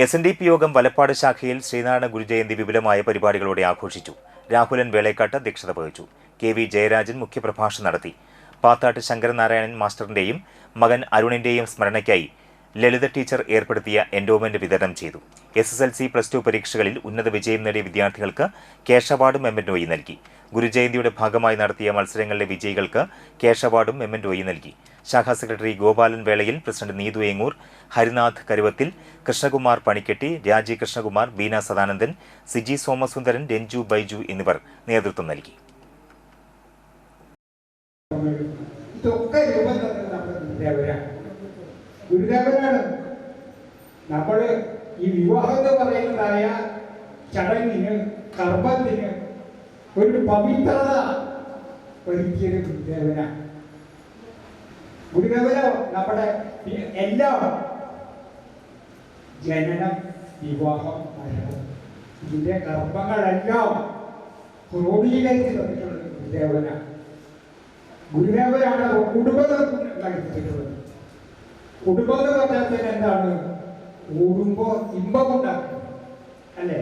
SNDP യോഗം വലപ്പാട് ശാഖയിൽ ശ്രീനാരായണ ഗുരുജയന്തി വിപുലമായ പരിപാടികളോടെ ആഘോഷിച്ചു. രാഹുലൻ വേളേക്കാട്ട് അധ്യക്ഷത വഹിച്ചു. KV ജയരാജൻ മുഖ്യപ്രഭാഷണം നടത്തി. പാത്താട്ട് ശങ്കരനാരായണൻ മാസ്റ്ററിന്റെയും മകൻ അരുണിന്റെയും സ്മരണയ്ക്കായി ലളിത ടീച്ചർ ഏർപ്പെടുത്തിയ എൻഡോമെന്റ് വിതരണം ചെയ്തു. SSLC +2 പരീക്ഷകളിൽ ഉന്നത വിജയം നേടിയ വിദ്യാർത്ഥികൾക്ക് ക്യാഷ് അവാർഡും മെമ്മന്റോയും നൽകി. ഗുരുജയന്തിയുടെ ഭാഗമായി നടത്തിയ മത്സരങ്ങളിലെ വിജയികൾക്ക് ക്യാഷ് അവാർഡും മെമ്മന്റോയും നൽകി. ശാഖാ സെക്രട്ടറി ഗോപാലൻ വേളയിൽ, പ്രസിഡന്റ് നീതു ഏങ്ങൂർ, ഹരിനാഥ് കരുവത്തിൽ, കൃഷ്ണകുമാർ പണിക്കെട്ടി, രാജി കൃഷ്ണകുമാർ, ബീന സദാനന്ദൻ, സിജി സോമസുന്ദരൻ, രഞ്ജു ബൈജു എന്നിവർ നേതൃത്വം നൽകി. ഗുരുദേവനാണ് നമ്മൾ ഈ വിവാഹം എന്ന് പറയുന്നതായ ചടങ്ങിന്, കർമ്മത്തിന് ഒരു പവിത്രത ഒരുക്കിയത് ഗുരുദേവനാണ്. ഗുരുദേവന നമ്മുടെ എല്ലാ ജനനം, വിവാഹം, മരണം, ഇതിന്റെ കർമ്മങ്ങളെല്ലാം ക്രോഡീകരിച്ച് തന്നിട്ടുള്ളത് ഗുരുദേവനാണ്. ഗുരുദേവനാണ് കുടുംബം നടത്തിയിട്ടുള്ളത്. കുടുംബം എന്ന് പറഞ്ഞാൽ എന്താണ്? കൂടുമ്പോ ഇമ്പമുണ്ടാക്കും, അല്ലേ?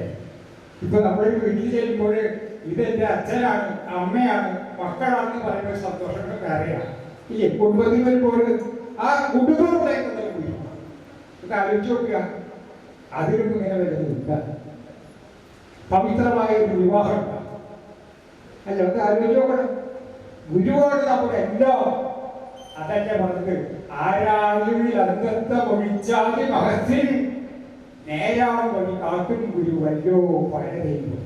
ഇപ്പൊ നമ്മളൊരു വീട്ടിൽ ചെല്ലുമ്പോൾ ഇതെന്റെ അച്ഛനാണ്, അമ്മയാണ്, മക്കളാണെന്ന് പറയുമ്പോൾ സന്തോഷങ്ങൾ വേറെയാണ്, ഇല്ലേ? കുടുംബത്തിൽ വരുമ്പോൾ ആ കുടുംബം ഉണ്ടാക്കുന്നത് കുടുംബം. ഇത് ആലോചിച്ച് നോക്കുക. അതിനൊന്നും ഇങ്ങനെ വരുന്നില്ല. പവിത്രമായ ഒരു വിവാഹം അല്ല, അത് ആലോചിച്ച് നോക്കണം. ഗുരുവാണ് നമ്മുടെ എല്ലാം. അതല്ലേ പറഞ്ഞത്, ആരാളിൽ അംഗത്വം ഒഴിച്ചാതി മഹത്തിൽ നേരാം വഴി കാട്ടും ഗുരു വല്ലോ പഴയ ദൈവം.